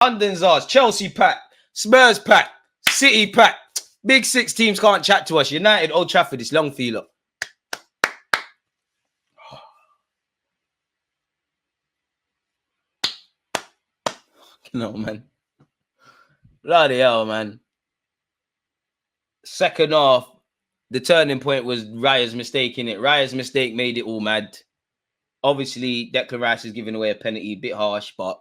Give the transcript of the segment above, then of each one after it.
London's ours. Chelsea pack. Spurs pack. City pack. Big six teams can't chat to us. United, Old Trafford, it's long for you lot. No, man. Bloody hell, man. Second half, the turning point was Raya's mistake, innit? Raya's mistake made it all mad. Obviously, Declan Rice is giving away a penalty, a bit harsh, but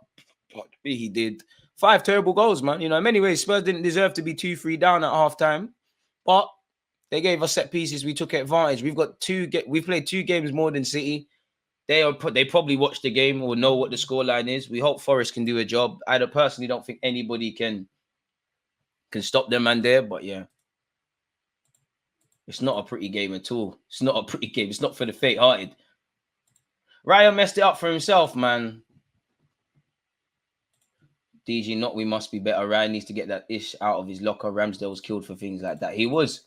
he did. 5 terrible goals, man. You know, in many ways, Spurs didn't deserve to be 2-3 down at halftime, but they gave us set pieces. We took advantage. We've played 2 games more than City. They probably watched the game or know what the scoreline is. We hope Forest can do a job. I personally don't think anybody can stop them, man, there. But yeah, it's not a pretty game at all. It's not a pretty game. It's not for the faint-hearted. Raya messed it up for himself, man. DG, not we must be better. Ryan needs to get that ish out of his locker. Ramsdale was killed for things like that. He was.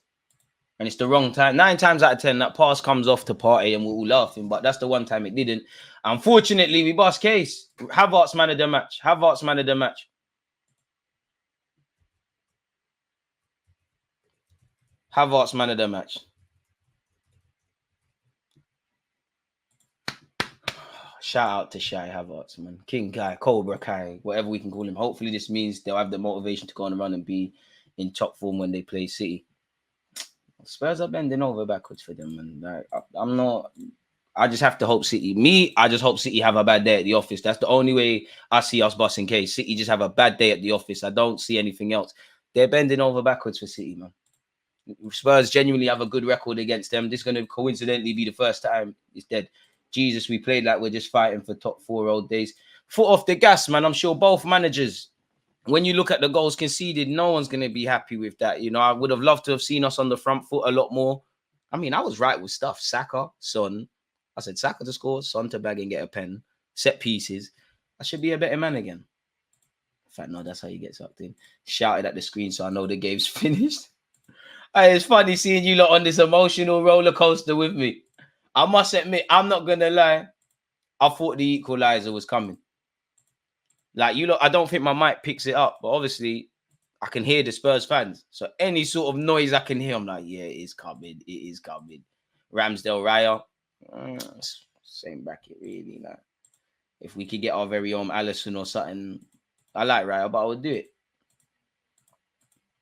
And it's the wrong time. 9 times out of 10, that pass comes off to Partey and we're all laughing. But that's the one time it didn't. Unfortunately, we bust case. Havertz man of the match. Havertz man of the match. Havertz man of the match. Shout out to Shy Havertz, man. King Guy, Cobra Kai, whatever we can call him. Hopefully this means they'll have the motivation to go on and run and be in top form when they play City. Spurs are bending over backwards for them, man. Like, I just have to hope City. I just hope City have a bad day at the office. That's the only way I see us busting case. City just have a bad day at the office. I don't see anything else. They're bending over backwards for City, man. Spurs genuinely have a good record against them. This is going to coincidentally be the first time it's dead. Jesus, we played like we're just fighting for top 4 old days. Foot off the gas, man. I'm sure both managers, when you look at the goals conceded, no one's going to be happy with that. You know, I would have loved to have seen us on the front foot a lot more. I mean, I was right with stuff. Saka, Son. I said Saka to score, Son to bag and get a pen. Set pieces. I should be a better man again. In fact, no, that's how you get sucked in. Shouted at the screen so I know the game's finished. Hey, it's funny seeing you lot on this emotional roller coaster with me. I must admit, I'm not going to lie. I thought the equalizer was coming. Like, you lot, I don't think my mic picks it up, but obviously I can hear the Spurs fans. So any sort of noise I can hear, I'm like, yeah, it is coming. It is coming. Ramsdale, Raya, same bracket, really. Like, if we could get our very own Allison or something, I like Raya, but I would do it.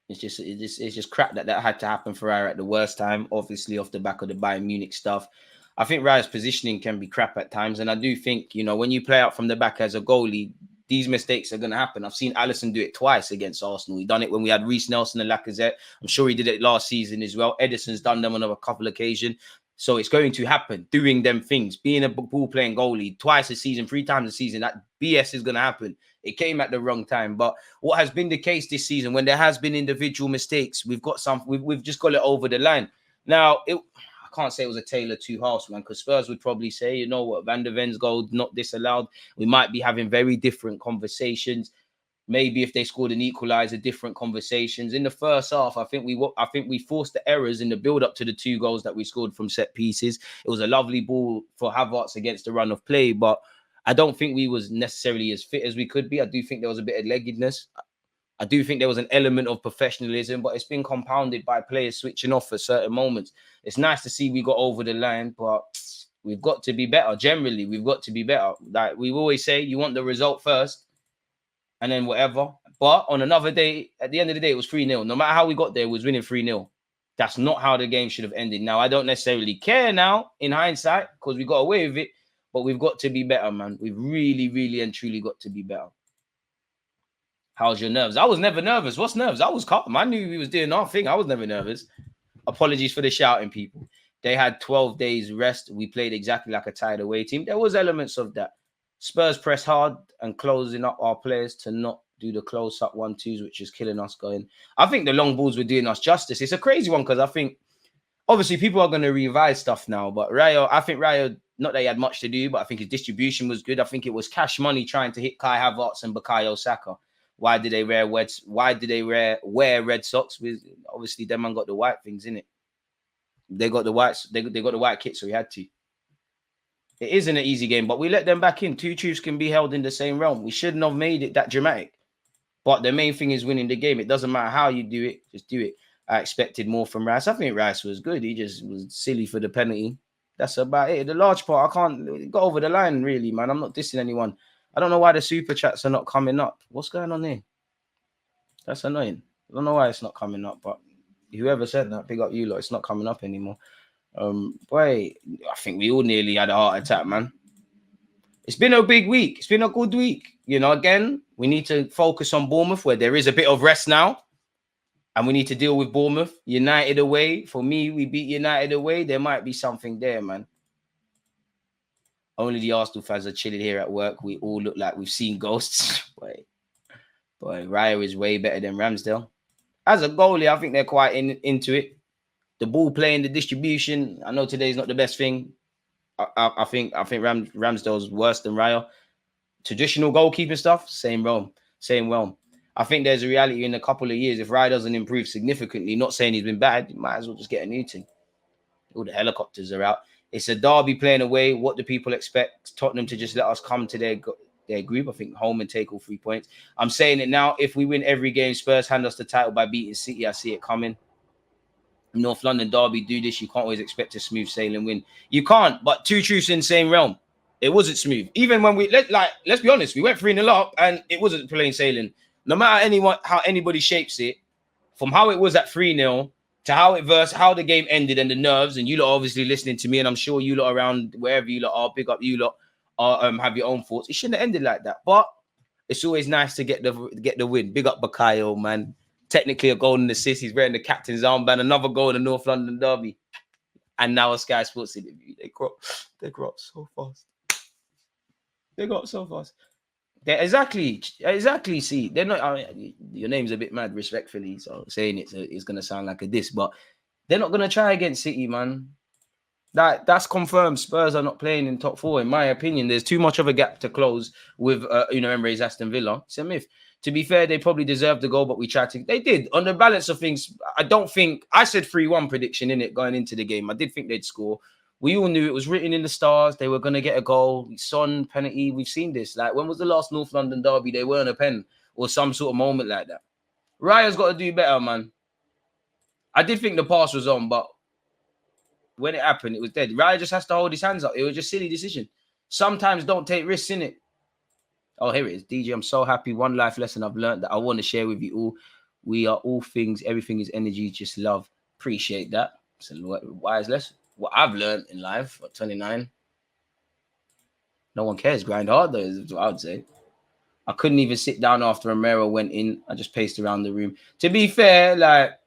It's just crap that had to happen for Raya at the worst time, obviously off the back of the Bayern Munich stuff. I think Raya's positioning can be crap at times, and I do think, you know, when you play out from the back as a goalie, these mistakes are going to happen. I've seen Alisson do it twice against Arsenal. He done it when we had Reece Nelson and Lacazette. I'm sure he did it last season as well. Edison's done them on a couple of occasions. So it's going to happen, doing them things, being a ball-playing goalie twice a season, 3 times a season. That BS is going to happen. It came at the wrong time. But what has been the case this season, when there has been individual mistakes, we've just got it over the line. Now, I can't say it was a tale of 2 halves, man, because Spurs would probably say, you know what, Van der Ven's goal not disallowed. We might be having very different conversations. Maybe if they scored an equaliser, different conversations. In the first half, I think we forced the errors in the build-up to the 2 goals that we scored from set pieces. It was a lovely ball for Havertz against the run of play, but I don't think we was necessarily as fit as we could be. I do think there was a bit of leggedness. I do think there was an element of professionalism, but it's been compounded by players switching off at certain moments. It's nice to see we got over the line, but we've got to be better. Generally, we've got to be better. Like we always say, you want the result first and then whatever. But on another day, at the end of the day, it was 3-0. No matter how we got there, it was winning 3-0. That's not how the game should have ended. Now, I don't necessarily care now in hindsight because we got away with it, but we've got to be better, man. We've really, really and truly got to be better. How's your nerves? I was never nervous. What's nerves? I was calm. I knew we was doing our thing. I was never nervous. Apologies for the shouting, people. They had 12 days rest. We played exactly like a tired away team. There was elements of that. Spurs press hard and closing up our players to not do the close-up 1-2s, which is killing us going. I think the long balls were doing us justice. It's a crazy one because I think, obviously, people are going to revise stuff now. But I think Raya, not that he had much to do, but I think his distribution was good. I think it was cash money trying to hit Kai Havertz and Bukayo Saka. Why did they wear red socks? With obviously them man got the white things in it. They got the whites. They got the white kit, so we had to. It isn't an easy game, but we let them back in. 2 Chiefs can be held in the same realm. We shouldn't have made it that dramatic. But the main thing is winning the game. It doesn't matter how you do it, just do it. I expected more from Rice. I think Rice was good. He just was silly for the penalty. That's about it. The large part, I can't go over the line, really, man. I'm not dissing anyone. I don't know why the super chats are not coming up. What's going on here? That's annoying. I don't know why it's not coming up, but whoever said that, big up you lot. It's not coming up anymore. Boy, I think we all nearly had a heart attack, man. It's been a big week. It's been a good week. You know, again, we need to focus on Bournemouth, where there is a bit of rest now. And we need to deal with Bournemouth. United away. For me, we beat United away. There might be something there, man. Only the Arsenal fans are chilling here at work. We all look like we've seen ghosts. Boy, Raya is way better than Ramsdale. As a goalie, I think they're quite into it. The ball playing, the distribution. I know today's not the best thing. I think Ramsdale's worse than Raya. Traditional goalkeeping stuff, same realm. I think there's a reality in a couple of years. If Raya doesn't improve significantly, not saying he's been bad, you might as well just get a new team. All the helicopters are out. It's a derby playing away. What do people expect? Tottenham to just let us come to their group, I think, home and take all 3 points. I'm saying it now. If we win every game, Spurs hand us the title by beating City. I see it coming. North London derby, do this. You can't always expect a smooth sailing win. You can't, but two truths in the same realm. It wasn't smooth. Even when let's be honest, we went 3-0 up and it wasn't plain sailing. No matter how anybody shapes it, from how it was at 3-0 to how the game ended and the nerves, and you lot are obviously listening to me, and I'm sure you lot around wherever you lot are, big up you lot, have your own thoughts. It shouldn't have ended like that, but it's always nice to get the win. Big up Bakayo, man. Technically a goal in the assist. He's wearing the captain's armband. Another goal in the North London derby, and now a Sky Sports interview. They grow up so fast. They're exactly. See, they're not. Your name's a bit mad, respectfully. So saying it is going to sound like a diss, but they're not going to try against City, man. That's confirmed. Spurs are not playing in top 4, in my opinion. There's too much of a gap to close with Emery's Aston Villa. It's a myth. To be fair, they probably deserved the goal, but we tried to. They did. On the balance of things, I don't think I said 3-1 prediction in it going into the game. I did think they'd score. We all knew it was written in the stars. They were going to get a goal. Son, penalty. We've seen this. Like, when was the last North London derby? They weren't a pen or some sort of moment like that. Raya's got to do better, man. I did think the pass was on, but when it happened, it was dead. Raya just has to hold his hands up. It was just a silly decision. Sometimes don't take risks in it. Oh, here it is. DJ, I'm so happy. One life lesson I've learned that I want to share with you all. We are all things. Everything is energy. Just love. Appreciate that. It's a wise lesson. What I've learned in life at 29. No one cares. Grind hard, though, is what I would say. I couldn't even sit down after Romero went in. I just paced around the room. To be fair,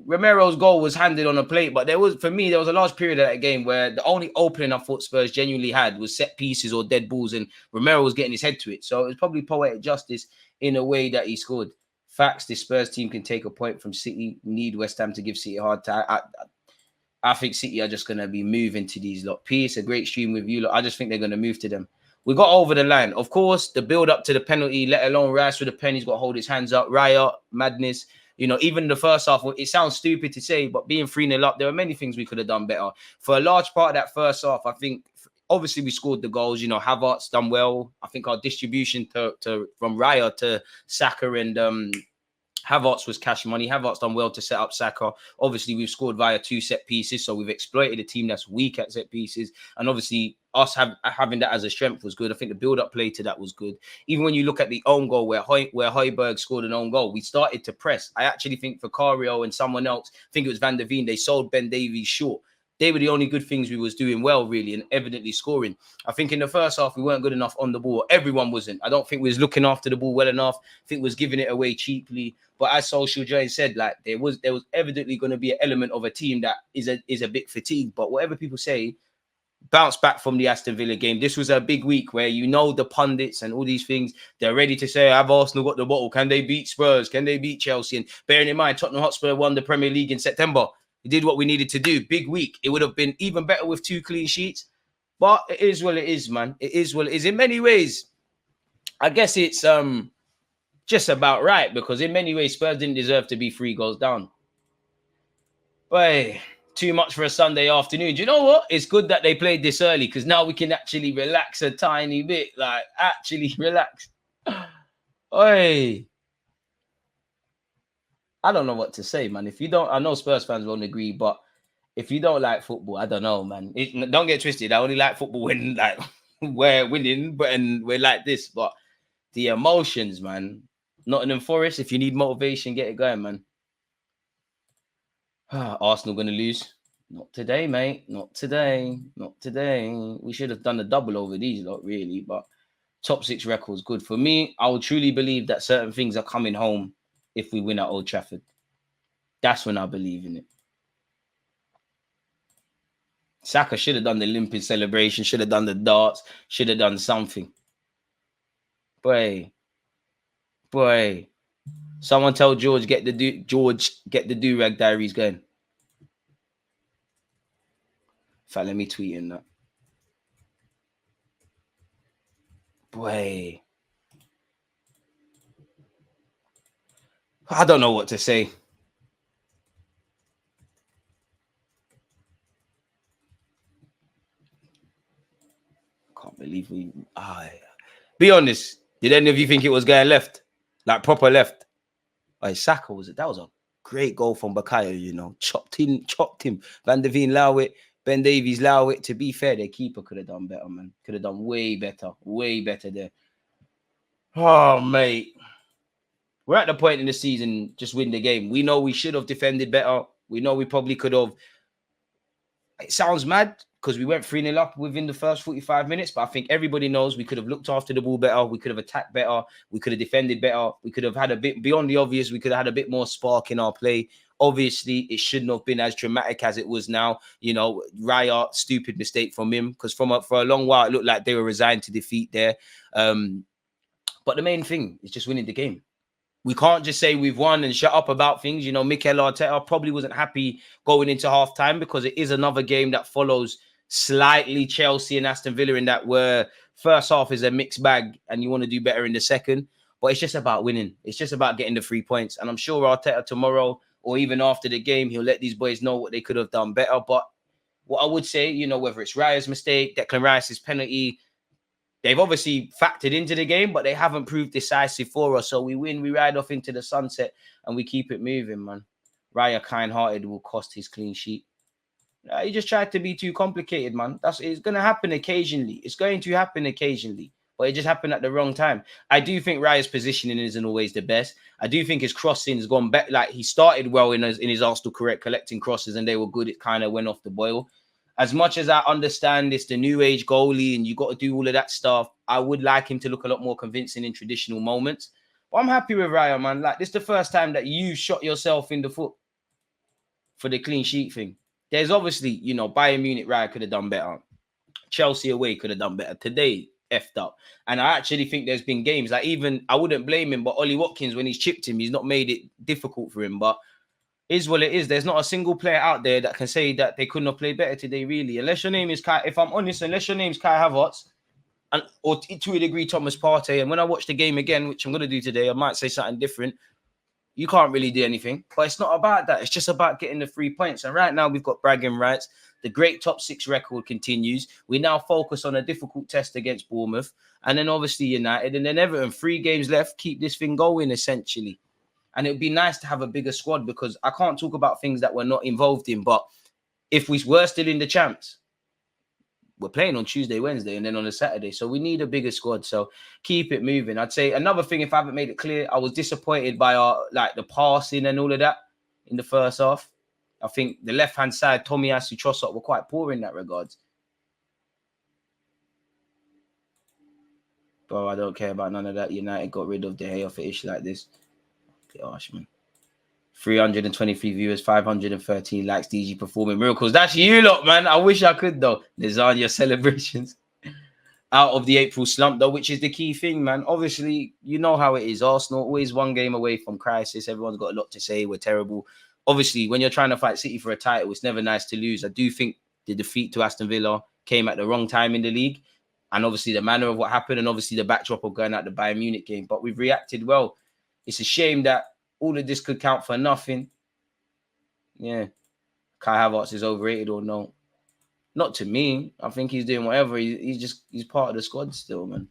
Romero's goal was handed on a plate, but there was a large period of that game where the only opening I thought Spurs genuinely had was set pieces or dead balls, and Romero was getting his head to it. So it was probably poetic justice in a way that he scored. Facts, this Spurs team can take a point from City. Need West Ham to give City a hard time. I think City are just going to be moving to these lot. Peace, a great stream with you lot. I just think they're going to move to them. We got over the line. Of course, the build up to the penalty, let alone Rice with the pen, he's got to hold his hands up. Raya, madness. Even the first half, it sounds stupid to say, but being 3-0 up, there are many things we could have done better. For a large part of that first half, I think, obviously, we scored the goals. Havertz done well. I think our distribution from Raya to Saka and Havertz was cash money. Havertz done well to set up Saka. Obviously, we've scored via 2 set pieces, so we've exploited a team that's weak at set pieces. And obviously, us having that as a strength was good. I think the build-up play to that was good. Even when you look at the own goal where Højbjerg scored an own goal, we started to press. I actually think Vicario and someone else, I think it was Van der Veen, they sold Ben Davies short. They were the only good things we was doing well, really, and evidently scoring. I think in the first half, we weren't good enough on the ball. Everyone wasn't. I don't think we was looking after the ball well enough. I think we was giving it away cheaply. But as Social Joy said, there was evidently going to be an element of a team that is a bit fatigued. But whatever people say, bounce back from the Aston Villa game. This was a big week where the pundits and all these things, they're ready to say, have Arsenal got the bottle? Can they beat Spurs? Can they beat Chelsea? And bearing in mind, Tottenham Hotspur won the Premier League in September. We did what we needed to do. Big week. It would have been even better with 2 clean sheets. But it is what it is, man. It is what it is. In many ways, I guess it's just about right, because in many ways, Spurs didn't deserve to be 3 goals down. But too much for a Sunday afternoon. Do you know what? It's good that they played this early, because now we can actually relax a tiny bit. Actually relax. Oi. I don't know what to say, man. If you don't, I know Spurs fans won't agree, but if you don't like football, I don't know, man. Don't get twisted. I only like football when like we're winning, but and we're like this. But the emotions, man. Nottingham Forest. If you need motivation, get it going, man. Arsenal gonna lose. Not today, mate. Not today. Not today. We should have done a double over these lot, really. But top six records good for me. I will truly believe that certain things are coming home if we win at Old Trafford. That's when I believe in it. Saka should have done the limping celebration, should have done the darts, should have done something. Boy. Someone tell George get the do rag diaries going. In fact, let me tweet in that. Boy. I don't know what to say. Can't believe we. Be honest. Did any of you think it was going left, like proper left? Saka was it? That was a great goal from Bakayo. You know, chopped him. Van der Veen allow it. Ben Davies allow it. To be fair, their keeper could have done better, man. Could have done way better there. Oh, mate. We're at the point in the season, just win the game. We know we should have defended better. We know we probably could have. It sounds mad because we went 3-0 up within the first 45 minutes, but I think everybody knows we could have looked after the ball better. We could have attacked better. We could have defended better. We could have had a bit beyond the obvious. We could have had a bit more spark in our play. Obviously, it shouldn't have been as dramatic as it was now. You know, Raya, stupid mistake from him because for a long while, it looked like they were resigned to defeat there. But the main thing is just winning the game. We can't just say we've won and shut up about things. You know, Mikel Arteta probably wasn't happy going into halftime because it is another game that follows slightly Chelsea and Aston Villa in that where first half is a mixed bag and you want to do better in the second. But it's just about winning. It's just about getting the 3 points. And I'm sure Arteta tomorrow or even after the game, he'll let these boys know what they could have done better. But what I would say, you know, whether it's Raya's mistake, Declan Rice's penalty, they've obviously factored into the game, but they haven't proved decisive for us. So we win, we ride off into the sunset, and we keep it moving, man. Raya kind-hearted will cost his clean sheet. He just tried to be too complicated, man. It's going to happen occasionally. It's going to happen occasionally, but it just happened at the wrong time. I do think Raya's positioning isn't always the best. I do think his crossing has gone back. Like he started well in his Arsenal career, collecting crosses, and they were good. It kind of went off the boil. As much as I understand it's the new age goalie and you got to do all of that stuff, I would like him to look a lot more convincing in traditional moments. But I'm happy with Raya, man. Like, this is the first time that you shot yourself in the foot for the clean sheet thing. There's obviously, you know, Bayern Munich, Raya could have done better. Chelsea away could have done better. Today, effed up. And I actually think there's been games, like even, I wouldn't blame him, but Ollie Watkins, when he's chipped him, he's not made it difficult for him. But is what it is. There's not a single player out there that can say that they couldn't have played better today, really. Unless your name is Kai, if I'm honest, unless your name's Kai Havertz, and or to a degree Thomas Partey, and when I watch the game again, which I'm going to do today, I might say something different. You can't really do anything. But it's not about that. It's just about getting the 3 points. And right now we've got bragging rights. The great top six record continues. We now focus on a difficult test against Bournemouth. And then obviously United. And then Everton, 3 games left. Keep this thing going, essentially. And it would be nice to have a bigger squad because I can't talk about things that we're not involved in. But if we were still in the champs, we're playing on Tuesday, Wednesday, and then on a Saturday. So we need a bigger squad. So keep it moving. I'd say another thing, if I haven't made it clear, I was disappointed by the passing and all of that in the first half. I think the left-hand side, Tomiyasu, Trossard were quite poor in that regard. Bro, I don't care about none of that. United got rid of De Gea for ish like this. Gosh, man. 323 viewers, 513 likes, DG performing miracles. That's you lot, man. I wish I could, though. Lasagna celebrations. Out of the April slump, though, which is the key thing, man. Obviously, you know how it is. Arsenal, always one game away from crisis. Everyone's got a lot to say. We're terrible. Obviously, when you're trying to fight City for a title, it's never nice to lose. I do think the defeat to Aston Villa came at the wrong time in the league. And obviously, the manner of what happened and obviously the backdrop of going out the Bayern Munich game. But we've reacted well. It's a shame that all of this could count for nothing. Yeah. Kai Havertz is overrated or no? Not to me. I think he's doing whatever. He's part of the squad still, man.